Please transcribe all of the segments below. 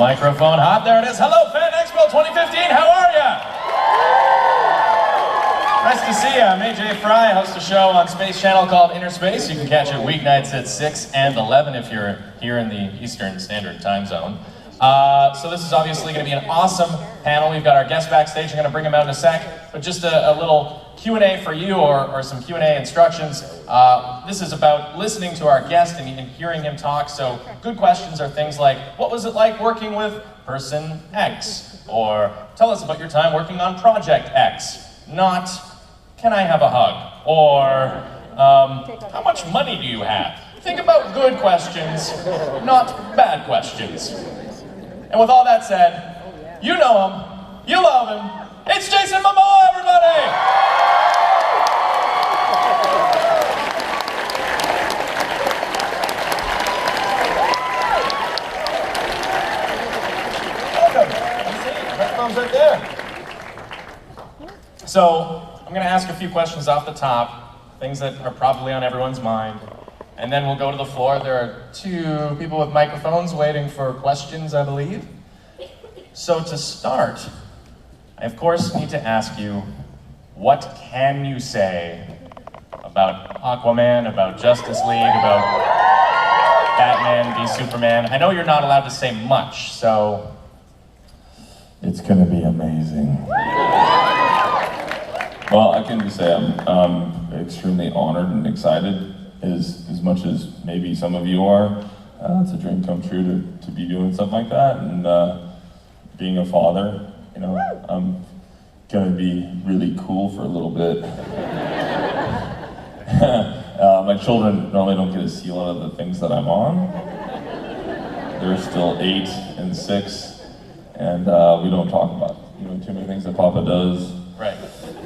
microphone hot. There it is. Hello, Fan Expo 2015. How are ya? Nice to see you. I'm AJ Fry. I host a show on Space Channel called Inner Space. You can catch it weeknights at 6 and 11 if you're here in the Eastern Standard Time Zone. So this is obviously going to be an awesome panel. We've got our guest backstage. I'm going to bring him out in a sec. But just a little Q&A for you, or some Q&A instructions. This is about listening to our guest and hearing him talk. So good questions are things like, what was it like working with person X? Or tell us about your time working on Project X. Not, can I have a hug? Or, how much money do you have? Think about good questions, not bad questions. And with all that said, you know him, you love him, it's Jason Momoa, everybody! Right there. So, I'm going to ask a few questions off the top, things that are probably on everyone's mind, and then we'll go to the floor. There are two people with microphones waiting for questions, I believe. So to start, I of course need to ask you, what can you say about Aquaman, about Justice League, about Batman v Superman? I know you're not allowed to say much, so... It's gonna be amazing. Well, I can just say I'm extremely honored and excited, as much as maybe some of you are. It's a dream come true to be doing something like that, and being a father, you know, I'm gonna be really cool for a little bit. My children normally don't get to see a lot of the things that I'm on. They're still 8 and 6. And we don't talk about, you know, too many things that Papa does. Right.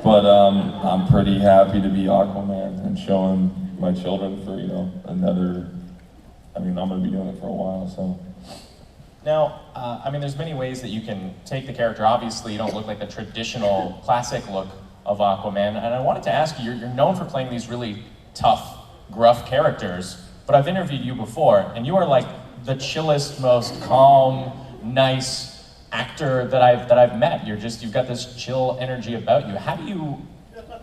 But I'm pretty happy to be Aquaman and showing my children for, you know, another, I mean, I'm gonna be doing it for a while, so. Now, I mean, there's many ways that you can take the character. Obviously, you don't look like the traditional classic look of Aquaman. And I wanted to ask you, you're known for playing these really tough, gruff characters, but I've interviewed you before, and you are like the chillest, most calm, nice actor that I've met. You've got this chill energy about you. How do you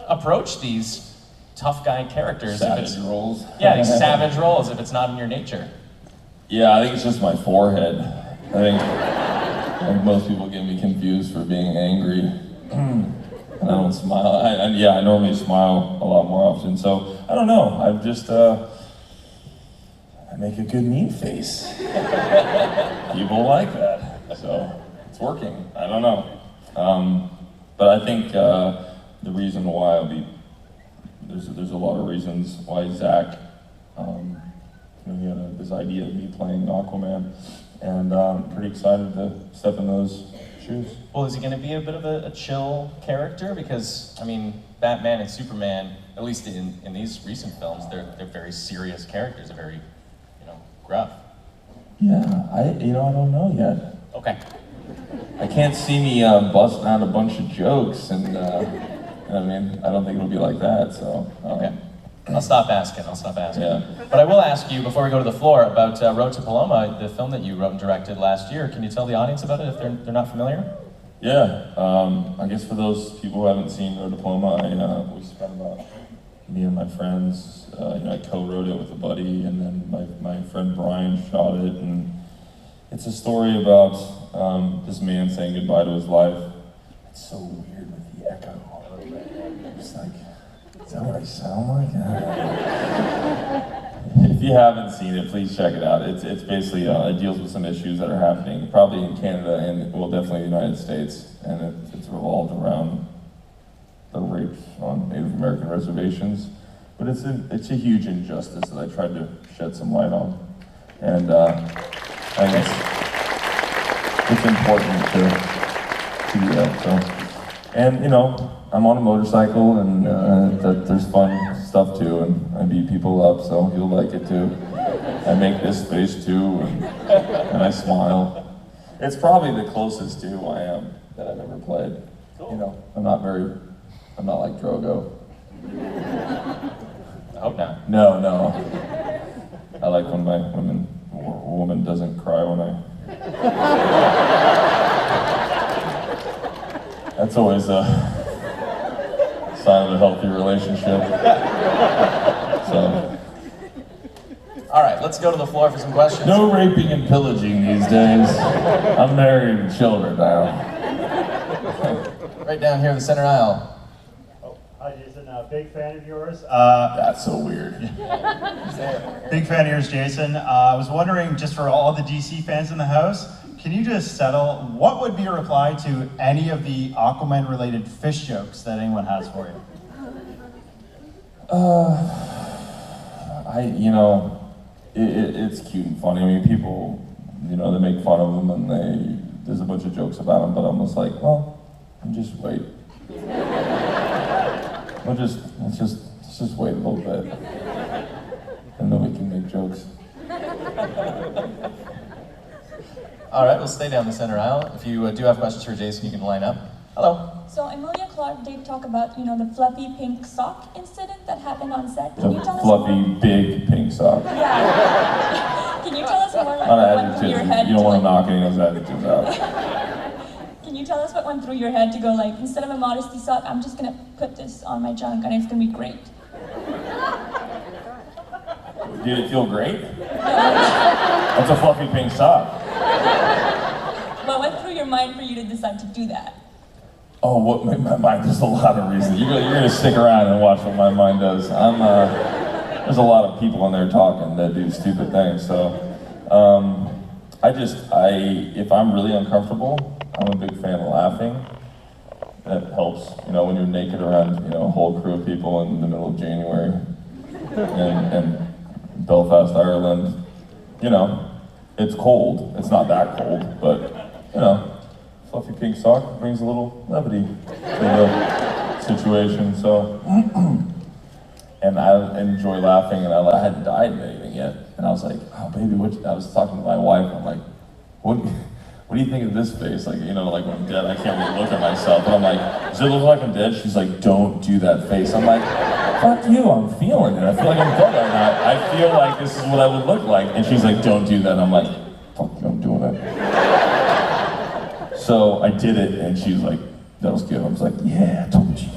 approach these tough guy characters? Savage roles. Yeah, these savage roles if it's not in your nature. Yeah, I think it's just my forehead. I think most people get me confused for being angry. And I don't smile. I normally smile a lot more often. So I don't know. I'm just I make a good mean face. People like that. So it's working. I don't know. But I think the reason why there's a lot of reasons why Zach, you know, he had this idea of me playing Aquaman, and I'm pretty excited to step in those shoes. Well, is he going to be a bit of a chill character? Because, I mean, Batman and Superman, at least in these recent films, they're very serious characters. They're very, you know, gruff. Yeah, I don't know yet. Okay. I can't see me busting out a bunch of jokes, and I mean, I don't think it'll be like that, so. Okay. I'll stop asking. Yeah. But I will ask you, before we go to the floor, about Road to Paloma, the film that you wrote and directed last year. Can you tell the audience about it if they're not familiar? Yeah, I guess for those people who haven't seen Road to Paloma, we spent about, me and my friends, you know, I co-wrote it with a buddy, and then my friend Brian shot it, and it's a story about this man saying goodbye to his life. It's so weird with the echo. It's like, is that what I sound like? If you haven't seen it, please check it out. It's basically, it deals with some issues that are happening, probably in Canada and, well, definitely the United States. And it's revolved around the rape on Native American reservations. But it's a huge injustice that I tried to shed some light on. And I think it's important to do that, so. And, you know, I'm on a motorcycle, and there's fun stuff too, and I beat people up, so you'll like it too. I make this face too, and I smile. It's probably the closest to who I am that I've ever played. Cool. You know, I'm not like Drogo. I hope No. I like when a woman doesn't cry when I That's always a sign of a healthy relationship. So. All right, let's go to the floor for some questions. No raping and pillaging these days. I'm married and children now. Right down here in the center aisle. Oh, hi Jason, big fan of yours. That's so weird. Big fan of yours, Jason. I was wondering, just for all the DC fans in the house, can you just settle, what would be a reply to any of the Aquaman-related fish jokes that anyone has for you? It's cute and funny. I mean, people, they make fun of them and there's a bunch of jokes about them, but I'm just like, well, just wait. Let's just wait a little bit, and then we can make jokes. All right, we'll stay down the center aisle. If you do have questions for Jason, you can line up. Hello. So Emilia Clarke did talk about, the fluffy pink sock incident that happened on set. The Can you tell us fluffy, more? big pink sock. Yeah. Can you tell us more about Not what went through your adjectives. head? You don't want to knock any of those adjectives out. Can you tell us what went through your head to go like, instead of a modesty sock, I'm just gonna put this on my junk and it's gonna be great? Did it feel great? It's a fluffy pink sock. What went through your mind for you to decide to do that? Oh, what made my mind? There's a lot of reasons. You're gonna stick around and watch what my mind does. There's a lot of people in there talking that do stupid things. So, if I'm really uncomfortable, I'm a big fan of laughing. That helps, when you're naked around, a whole crew of people in the middle of January, and Belfast, Ireland. It's cold. It's not that cold, but fluffy pink sock brings a little levity to the situation. So, and I enjoy laughing, and I hadn't died of anything yet, and I was like, oh baby, I was talking to my wife, and I'm like, what do you think of this face? Like, when I'm dead, I can't really look at myself, and I'm like, does it look like I'm dead? She's like, don't do that face. I'm like, fuck you, I'm feeling it. I feel like I'm dead right now. I feel like this is what I would look like. And she's like, don't do that. And I'm like, fuck you, I'm doing it. So I did it, and she's like, that was good. I was like, yeah, I told you.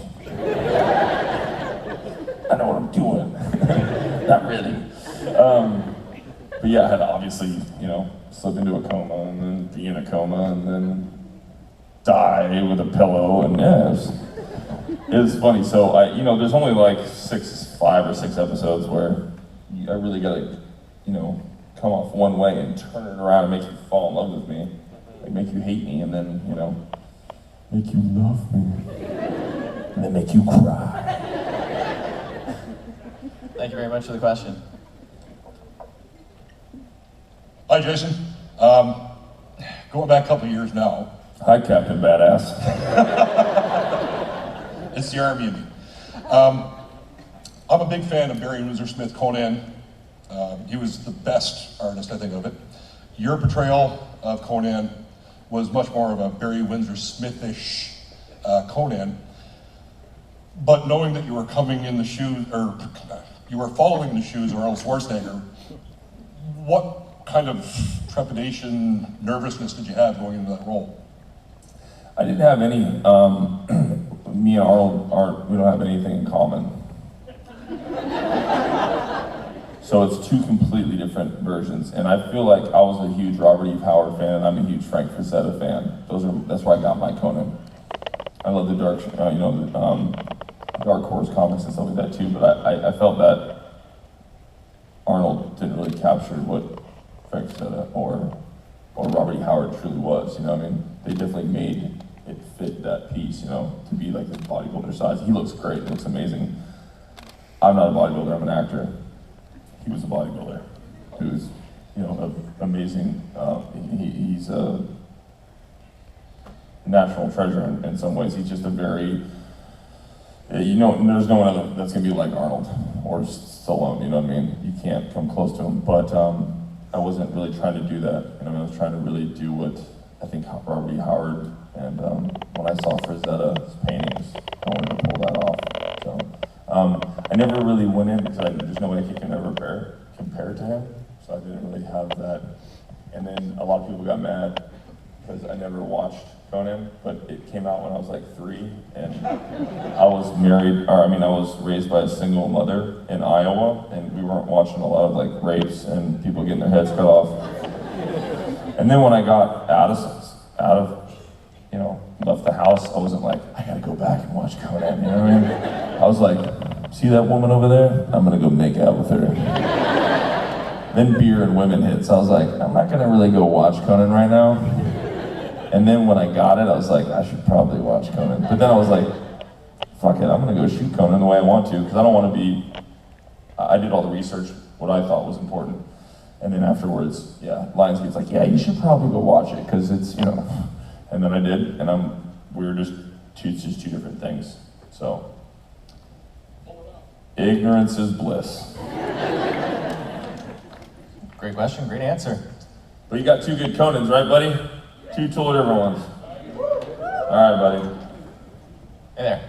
I know what I'm doing. Not really. But yeah, I had to obviously, slip into a coma, and then be in a coma, and then die with a pillow, and yeah, it was funny. So there's only like 5 or 6 episodes where I really gotta, come off one way and turn it around and make you fall in love with me, like make you hate me, and then make you love me, and then make you cry. Thank you very much for the question. Hi, Jason. Going back a couple of years now. Hi, Captain Badass. It's the Army in me. I'm a big fan of Barry Windsor-Smith Conan. He was the best artist, I think, of it. Your portrayal of Conan was much more of a Barry Windsor-Smith-ish Conan. But knowing that you were coming in the shoes, or you were following in the shoes of Arnold Schwarzenegger, what kind of trepidation, nervousness did you have going into that role? I didn't have any, me and Arnold we don't have anything in common. So it's 2 completely different versions. And I feel like I was a huge Robert E. Howard fan, and I'm a huge Frank Frazetta fan. That's where I got my Conan. I love the Dark Horse comics and stuff like that too, but I felt that Arnold didn't really capture what Frank Frazetta or Robert E. Howard truly was. They definitely made it fit that piece, to be like the bodybuilder size. He looks great, he looks amazing. I'm not a bodybuilder, I'm an actor. He was a bodybuilder who's, amazing. He's a national treasure in some ways. He's just a very, there's no one other that's gonna be like Arnold or Stallone, you know what I mean? You can't come close to him, but I wasn't really trying to do that. I was trying to really do what I think Robert E. Howard, and when I saw Frazetta's paintings, I wanted to pull that off. So I never really went in because there's no way I could ever compare to him. So I didn't really have that And then a lot of people got mad because I never watched Conan, but it came out when I was like 3, and I was I was raised by a single mother in Iowa, and we weren't watching a lot of like rapes and people getting their heads cut off. And then when I got out of left the house, I wasn't like, I gotta go back and watch Conan, you know what I mean? I was like, see that woman over there? I'm gonna go make out with her. Then beer and women hit, so I was like, I'm not gonna really go watch Conan right now. And then when I got it, I was like, I should probably watch Conan. But then I was like, fuck it, I'm gonna go shoot Conan the way I want to, because I don't want to be, I did all the research, what I thought was important. And then afterwards, Lionsgate's like, yeah, you should probably go watch it, because it's, and then I did, and we were just two different things. So, ignorance is bliss. Great question, great answer. But you got 2 good Conans, right, buddy? 2 totally different ones. All right, buddy. Hey there.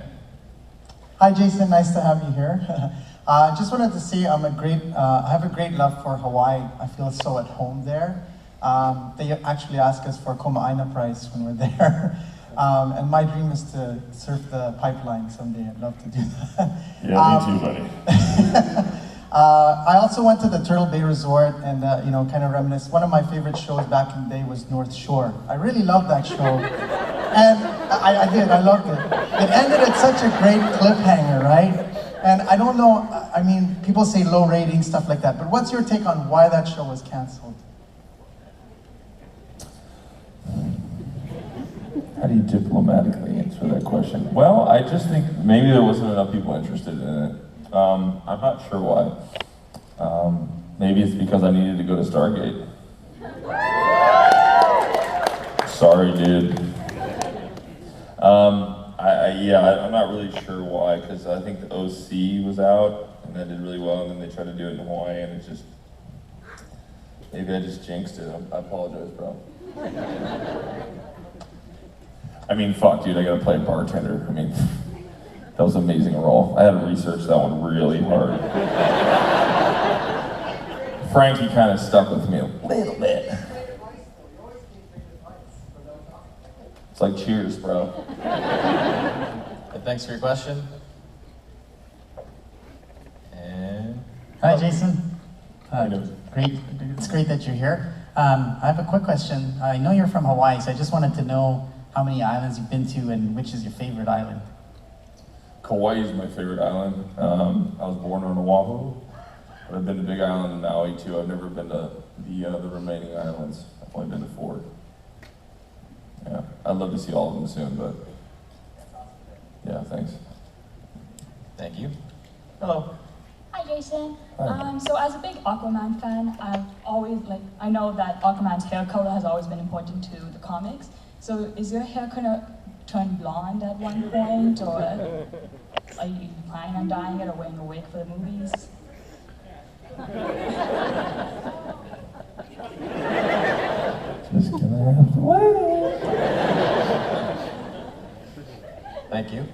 Hi, Jason. Nice to have you here. Just wanted to say I have a great love for Hawaii. I feel so at home there. They actually ask us for Koma'aina prize when we're there. And my dream is to surf the pipeline someday. I'd love to do that. Yeah, me too, buddy. I also went to the Turtle Bay Resort and, kind of reminisce. One of my favorite shows back in the day was North Shore. I really loved that show. And I loved it. It ended at such a great cliffhanger, right? And I don't know, people say low ratings, stuff like that, but what's your take on why that show was canceled? How do you diplomatically answer that question? Well, I just think maybe there wasn't enough people interested in it. I'm not sure why. Maybe it's because I needed to go to Stargate. Sorry, dude. I'm not really sure why, because I think the OC was out, and that did really well, and then they tried to do it in Hawaii, and it just, maybe I just jinxed it. I apologize, bro. Fuck, dude, I gotta play bartender. That was an amazing role. I had to research that one really hard. Frankie kind of stuck with me a little bit. It's like Cheers, bro. And thanks for your question. And Hi, Jason. How you doing? Great. It's great that you're here. I have a quick question. I know you're from Hawaii, so I just wanted to know how many islands you've been to and which is your favorite island. Kauai is my favorite island. I was born on Oahu, but I've been to Big Island and Maui too. I've never been to the remaining islands. I've only been to 4. Yeah, I'd love to see all of them soon, but yeah, thanks. thank you. Hello. Hi, Jason. Hi. So as a big Aquaman fan, I know that Aquaman's hair color has always been important to the comics. So is your hair gonna turn blonde at one point, or are you planning on dyeing it or wearing a wig for the movies? Just gonna have to wait. Thank you.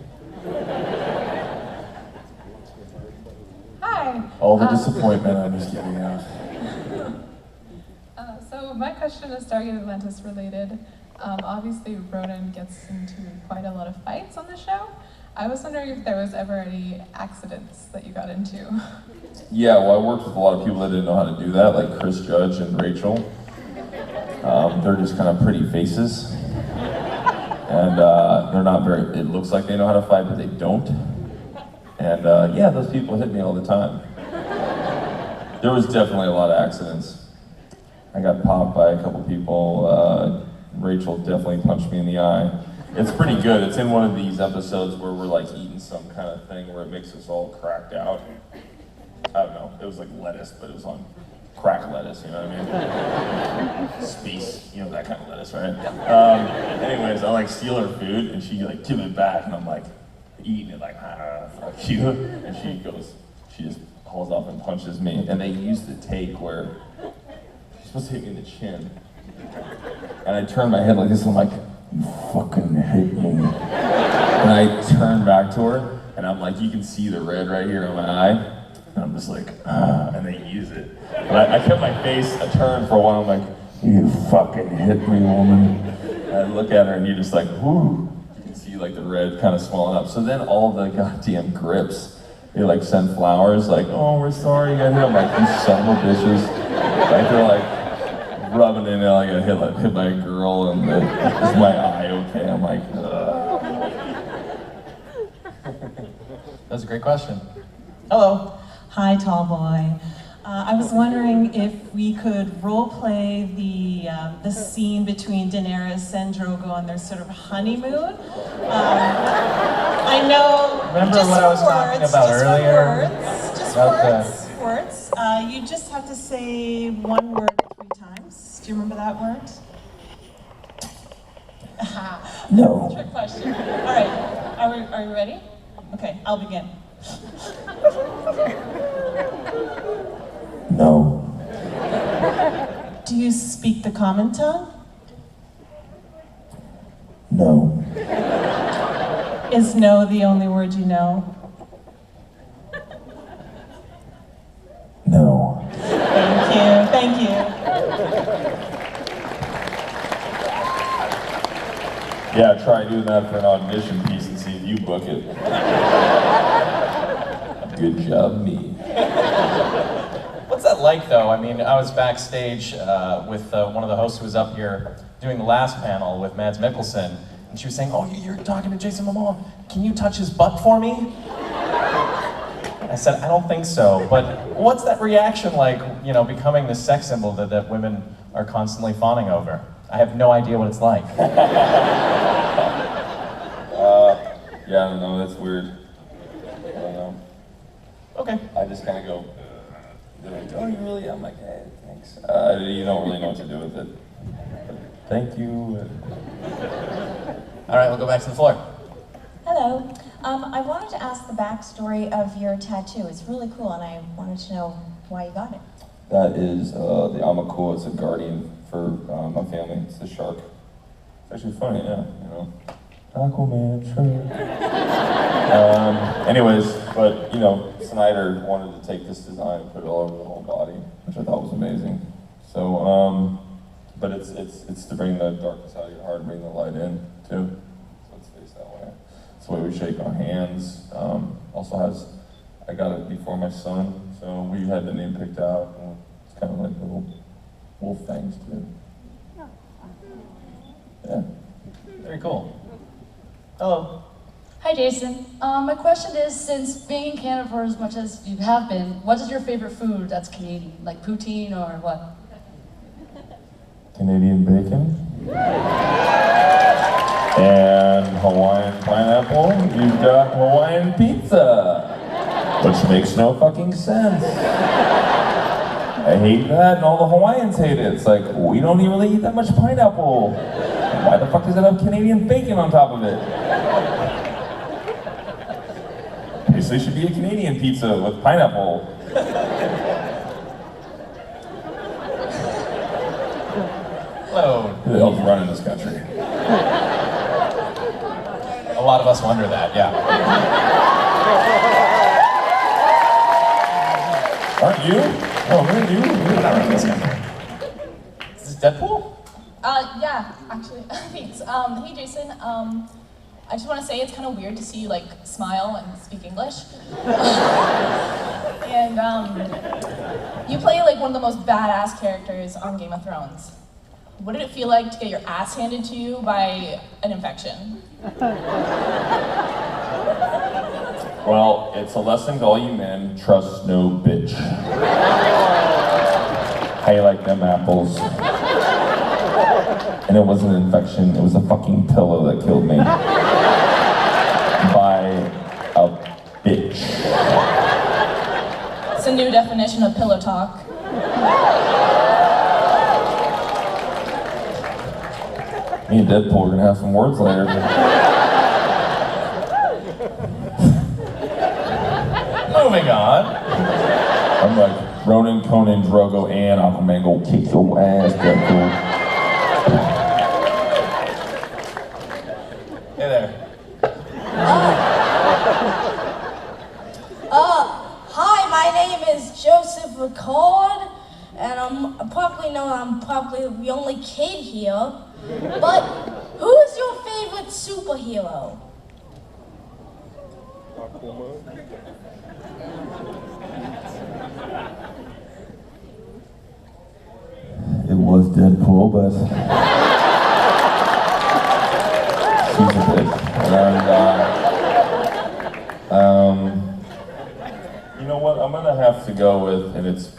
Hi. All the disappointment, I'm just getting out. So my question is Stargate Atlantis related. Obviously, Ronan gets into quite a lot of fights on the show. I was wondering if there was ever any accidents that you got into. Yeah, well, I worked with a lot of people that didn't know how to do that, like Chris Judge and Rachel. They're just kind of pretty faces. And they're not very, it looks like they know how to fight, but they don't. And those people hit me all the time. There was definitely a lot of accidents. I got popped by a couple people. Rachel definitely punched me in the eye. It's pretty good. It's in one of these episodes where we're like eating some kind of thing where it makes us all cracked out. I don't know. It was like lettuce, but it was on crack lettuce, you know what I mean? Space, that kind of lettuce, right? Anyways, I like steal her food and she like give it back and I'm like eating it like, fuck you. And she just hauls off and punches me. And they used the take where she's supposed to hit me in the chin. And I turn my head like this and I'm like, you fucking hit me. And I turn back to her and I'm like, you can see the red right here on my eye. And I'm just like, and they use it. But I kept my face turned for a while. I'm like, You fucking hit me, woman. And I look at her and you're just like, whoo. You can see like the red kind of swelling up. So then all the goddamn grips, they like send flowers, like, oh, we're sorry you got hit. I'm like, you son of a bitches. Like they're like rubbing in there like I got hit by a girl and is my eye okay? I'm like, ugh. That's a great question. Hello. Hi, tall boy. I was wondering if we could role play the scene between Daenerys and Drogo on their sort of honeymoon. I know. Remember just what I was talking about earlier? Words. You just have to say one word 3 times. Do you remember that word? No. Trick question. All right. Are we ready? Okay, I'll begin. No. Do you speak the common tongue? No. Is no the only word you know? No. Thank you. Yeah, try doing that for an audition piece and see if you book it. Good job, me. What's that like, though? I mean, I was backstage with one of the hosts who was up here doing the last panel with Mads Mikkelsen, and she was saying, oh, you're talking to Jason Momoa. Can you touch his butt for me? I said, I don't think so, but what's that reaction like, you know, becoming this sex symbol that women are constantly fawning over? I have no idea what it's like. Yeah, I don't know, that's weird. I don't know. Okay. I just kind of go, they're like, oh, you really? I'm like, hey, thanks. You don't really know what to do with it. But thank you. All right, we'll go back to the floor. Hello. I wanted to ask the backstory of your tattoo. It's really cool, and I wanted to know why you got it. That is the Amakua. It's a guardian for my family. It's the shark. It's actually funny, yeah, you know. Aquaman, shark. Anyways, but you know, Snyder wanted to take this design and put it all over the whole body, which I thought was amazing. So, but it's to bring the darkness out of your heart, bring the light in too. So it's faced that way. It's the way we shake our hands. Also has, I got it before my son, so we had the name picked out. And it's kind of like little wolf fangs too. Yeah. Very cool. Hello. Hi, Jason. My question is, since being in Canada for as much as you have been, what is your favorite food that's Canadian? Like poutine or what? Canadian bacon. And Hawaiian pineapple. You've got Hawaiian pizza. Which makes no fucking sense. I hate that, and all the Hawaiians hate it. It's like, we don't even really eat that much pineapple. Why the fuck does it have Canadian bacon on top of it? Basically, it should be a Canadian pizza with pineapple. Hello. Who the hell's running this country? A lot of us wonder that, yeah. Aren't you? Oh, man, you? We're not running this country. Is this Deadpool? Yeah, actually, thanks. Hey, Jason. I just want to say it's kind of weird to see you like smile and speak English. And you play like one of the most badass characters on Game of Thrones. What did it feel like to get your ass handed to you by an infection? Well, it's a lesson to all you men, trust no bitch. How you like them apples? And it wasn't an infection, it was a fucking pillow that killed me. By a bitch. It's a new definition of pillow talk. Me and Deadpool are gonna have some words later. Moving on. I'm like, Ronan, Conan, Drogo, and Aquaman go kick your ass, Deadpool. Hey there. Hi, my name is Joseph Ricard, and I'm probably the only kid here, but who's your favorite superhero? It was Deadpool, but she's a bitch. And you know what? I'm gonna have to go with, and it's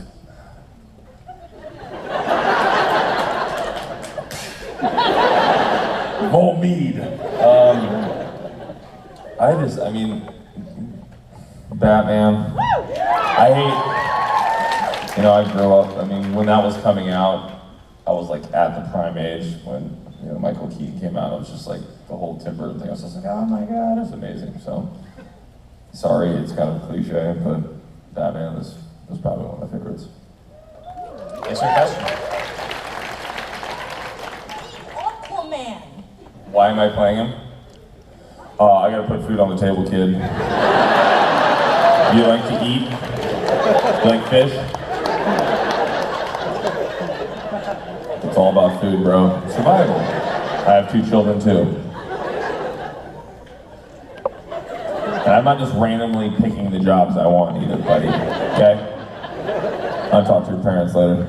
Volmeed. I mean, Batman. I hate, I grew up, when that was coming out, I was like at the prime age when, Michael Keaton came out. I was just like, the whole Tim Burton thing, I was just like, oh my God, it's amazing. So, sorry, it's kind of cliche, but Batman was probably one of my favorites. Yes, sir, question. Aquaman. Why am I playing him? I gotta put food on the table, kid. You like to eat? You like fish? It's all about food, bro. Survival. I have 2 children too. And I'm not just randomly picking the jobs I want either, buddy. Okay? I'll talk to your parents later.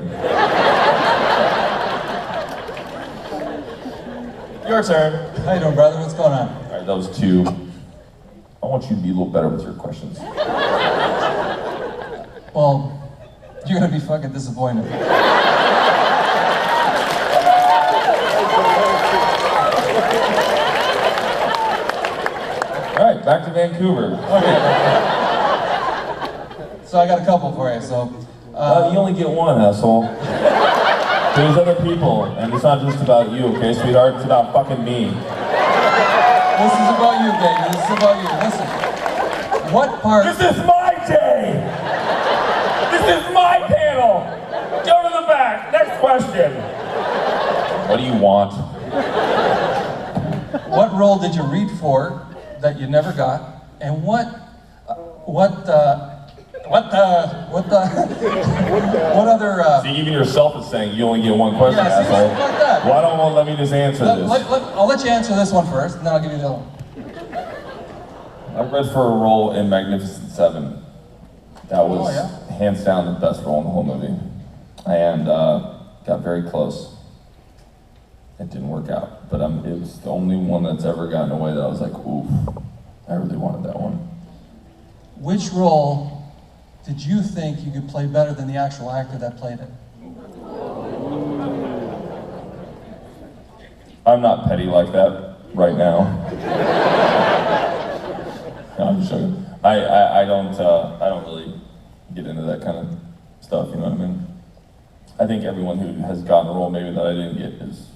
Your turn. How you doing, brother? What's going on? All right, that was 2. I want you to be a little better with your questions. Well, you're gonna be fucking disappointed. All right, back to Vancouver. Okay. So I got a couple for you. So You only get one, asshole. There's other people, and it's not just about you, okay, sweetheart? It's about fucking me. this is about you, baby. This is about you. Listen. What part? This is my day! This is my panel! Go to the back. Next question. What do you want? What role did you read for that you never got? And what other? See, even yourself is saying you only get one question, Yeah, see, asshole. like that. Why don't let me just answer this? I'll let you answer this one first, and then I'll give you the other one. I read for a role in Magnificent Seven. That was hands down the best role in the whole movie. And got very close. It didn't work out, but it was the only one that's ever gotten away that I was like, oof, I really wanted that one. Which role did you think you could play better than the actual actor that played it? I'm not petty like that right now. No, I'm just joking. I don't really get into that kind of stuff, you know what I mean? I think everyone who has gotten a role maybe that I didn't get is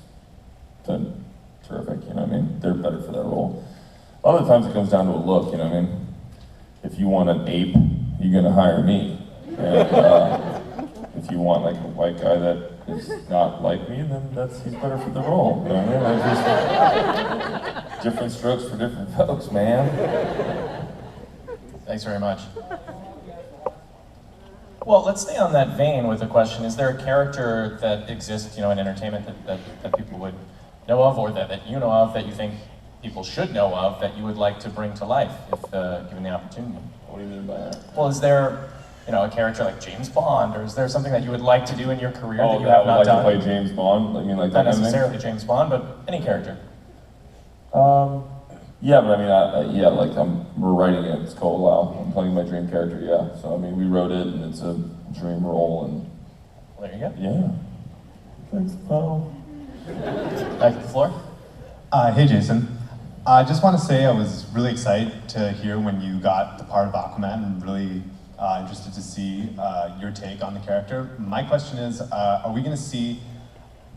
done terrific, you know what I mean? They're better for that role. A lot of the times it comes down to a look, you know what I mean? If you want an ape, you're gonna hire me. And if you want like a white guy that is not like me, then he's better for the role, you know what I mean? Just different strokes for different folks, man. Thanks very much. Well, let's stay on that vein with a question. Is there a character that exists, in entertainment that people would know of, or that you know of, that you think people should know of, that you would like to bring to life if given the opportunity? What do you mean by that? Well, is there, a character like James Bond, or is there something that you would like to do in your career that you that have would not like done? to play James Bond? I mean, like that Not kind of thing? necessarily James Bond, but any character. Yeah, but we're writing it. It's called Wow. I'm playing my dream character. Yeah. So we wrote it, and it's a dream role, and Well, there you go. yeah. Thanks, pal. Back to the floor. Hey, Jason. I just want to say I was really excited to hear when you got the part of Aquaman. I'm really interested to see your take on the character. My question is, are we going to see,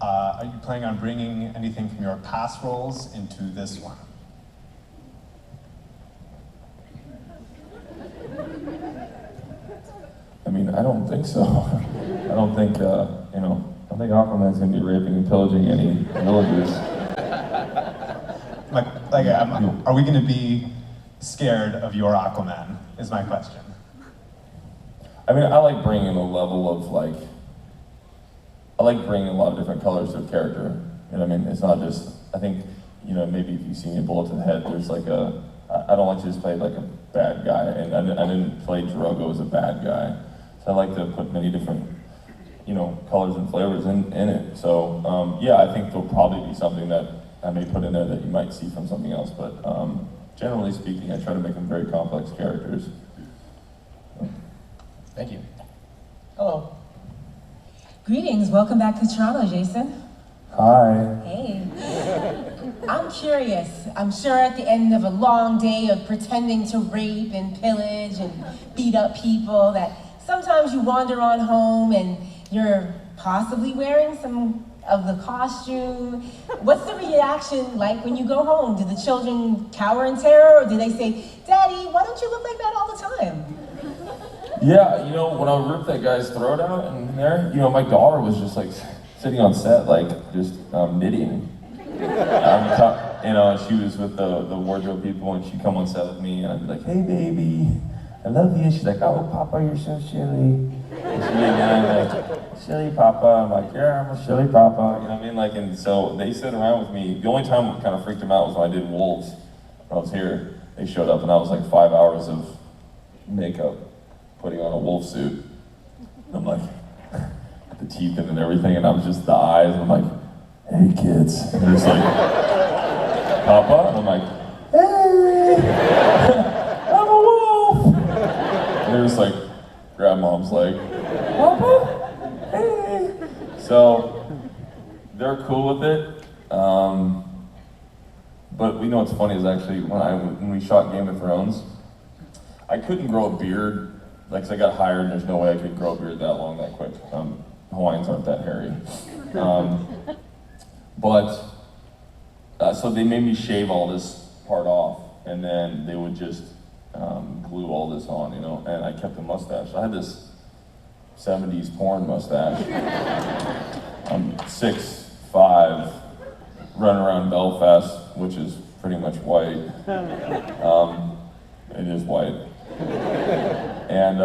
are you planning on bringing anything from your past roles into this one? I don't think so. I don't think, I think Aquaman's gonna be raping and pillaging any villagers. Are we going to be scared of your Aquaman, is my question. I like bringing a level of I like bringing a lot of different colors to a character. You know what I mean? It's not just, I think, you know, maybe if you've seen a bullet to the head, there's like I don't like to just play like a bad guy, and I didn't play Drogo as a bad guy. So I like to put many different, you know, colors and flavors in it. So yeah, I think there'll probably be something that I may put in there that you might see from something else, but generally speaking, I try to make them very complex characters. Thank you. Hello. Greetings, welcome back to Toronto, Jason. Hi. Hey. I'm curious. I'm sure at the end of a long day of pretending to rape and pillage and beat up people that sometimes you wander on home and you're possibly wearing some of the costume. What's the reaction like when you go home? Do the children cower in terror, or do they say, Daddy, why don't you look like that all the time? Yeah, you know, when I ripped that guy's throat out in there, you know, my daughter was just like sitting on set, like just knitting. You know, and she was with the wardrobe people, and she'd come on set with me, and I'd be like, hey baby, I love you. She's like, oh Papa, you're so silly. And she'd be like, silly Papa. I'm like, yeah, I'm a silly Papa. You know what I mean? Like, and so they sit around with me. The only time it kind of freaked them out was when I did Wolves. When I was here, they showed up, and I was like 5 hours of makeup, putting on a wolf suit. And I'm like, the teeth in and everything, and I was just the eyes, and I'm like, hey kids. And they're just like, Papa? And I'm like, hey, I'm a wolf. And they're just like, grab Mom's leg, Papa? Hey. So, they're cool with it. But we know what's funny is actually, when we shot Game of Thrones, I couldn't grow a beard, like, 'cause I got hired, and there's no way I could grow a beard that long, that quick. Hawaiians aren't that hairy. So they made me shave all this part off, and then they would just glue all this on, you know, and I kept a mustache. I had this 70s porn mustache. I'm 6'5", running around Belfast, which is pretty much white. It is white. And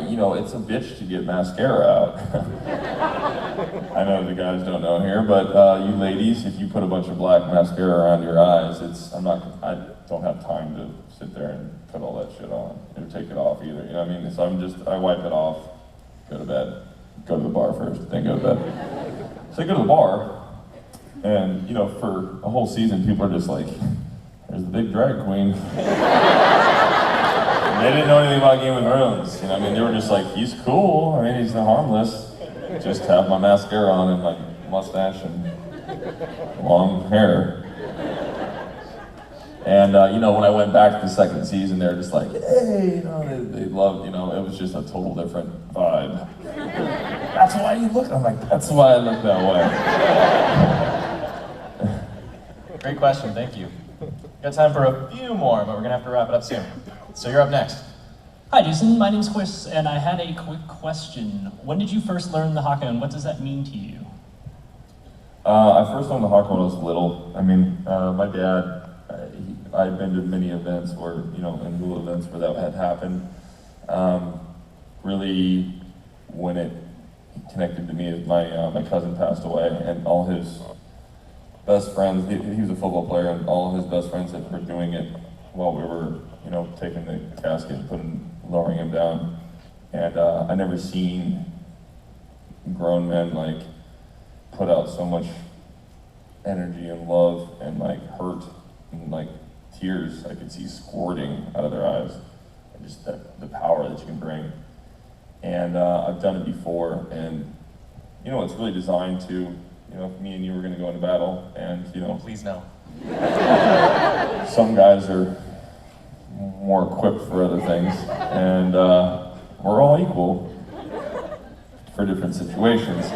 you know, it's a bitch to get mascara out. I know the guys don't know here, but you ladies, if you put a bunch of black mascara around your eyes, I don't have time to sit there and put all that shit on, or take it off either, you know what I mean? So I wipe it off, go to bed, go to the bar first, then go to bed. So I go to the bar, and you know, for a whole season, people are just like, there's the big drag queen. They didn't know anything about Game of Thrones, you know what I mean? They were just like, he's cool, I mean, he's harmless. Just have my mascara on and my mustache and long hair. And you know, when I went back to the second season, they were just like, hey, you know, they loved, you know, it was just a total different vibe. That's why you look, I'm like, that's why I look that way. Great question, thank you. Got time for a few more, but we're gonna have to wrap it up soon. So you're up next. Hi Jason, my name's Chris, and I had a quick question. When did you first learn the haka, and what does that mean to you? I first learned the haka when I was little. I mean, my dad, I'd been to many events where, you know, in little events where that had happened. Really, when it connected to me is my cousin passed away, and all his best friends, he was a football player, and all of his best friends that were doing it while we were, you know, taking the casket and lowering him down. And I never seen grown men like put out so much energy and love and like hurt and like tears I could see squirting out of their eyes, and just the power that you can bring. And I've done it before, and you know, it's really designed to, you know, if me and you were gonna go into battle, and you know, please no. Some guys are more equipped for other things, and we're all equal for different situations.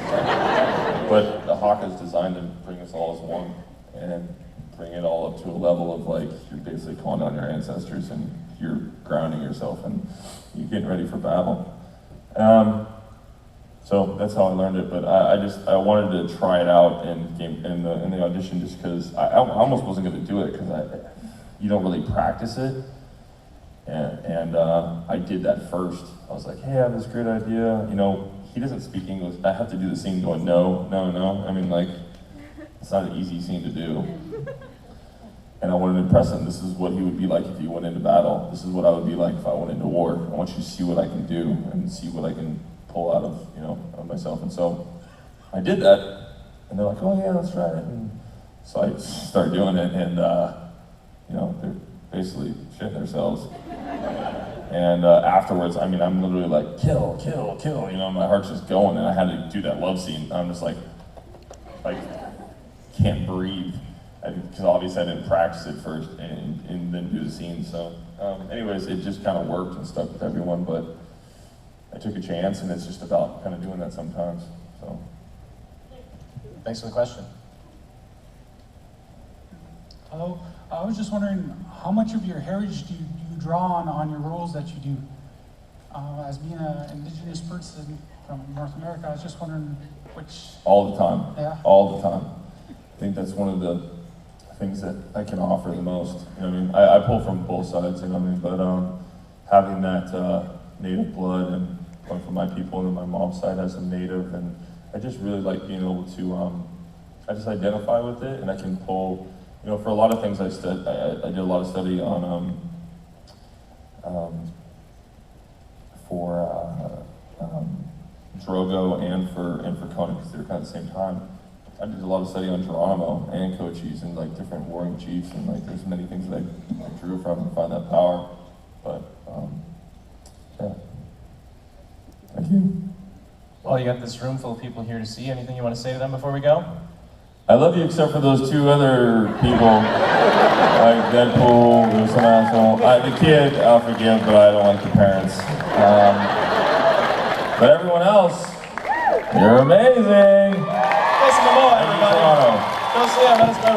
But the haka is designed to bring us all as one, and bring it all up to a level of like, you're basically calling on your ancestors, and you're grounding yourself, and you're getting ready for battle. So that's how I learned it, but I wanted to try it out in the audition, just because I almost wasn't going to do it, because you don't really practice it. And I did that first. I was like, hey, I have this great idea. You know, he doesn't speak English. I have to do the scene going, no, no, no. I mean, like, it's not an easy scene to do. And I wanted to impress him. This is what he would be like if he went into battle. This is what I would be like if I went into war. I want you to see what I can do and see what I can pull out of, of myself. And so I did that, and they're like, oh yeah, let's try it. And so I started doing it, and they're basically shitting themselves. And afterwards, I mean, I'm literally like, kill, kill, kill. My heart's just going, and I had to do that love scene. I'm just like can't breathe. Because obviously I didn't practice it first and then do the scene. So anyways, it just kind of worked and stuck with everyone, but I took a chance, and it's just about kind of doing that sometimes. So Thanks for the question. Hello, I was just wondering how much of your heritage do you draw on your roles that you do? As being an indigenous person from North America, I was just wondering which... All the time. Yeah. All the time. I think that's one of the things that I can offer the most. I pull from both sides, but having that native blood, and one from my people, and then my mom's side has some native, and I just really like being able to, I just identify with it, and I can pull, for a lot of things I did a lot of study on, for Drogo and for Conan, because they were kind of the same time. I did a lot of study on Geronimo and Cochise and different warring chiefs, and there's many things that I drew from to find that power. But yeah. Thank you. Well, you got this room full of people here to see. Anything you want to say to them before we go? I love you, except for those two other people, like Deadpool, there was some asshole. The kid, I'll forgive, but I don't like the parents. But everyone else, you're amazing. Listen, Momoa, everybody. Go see him. Let's go.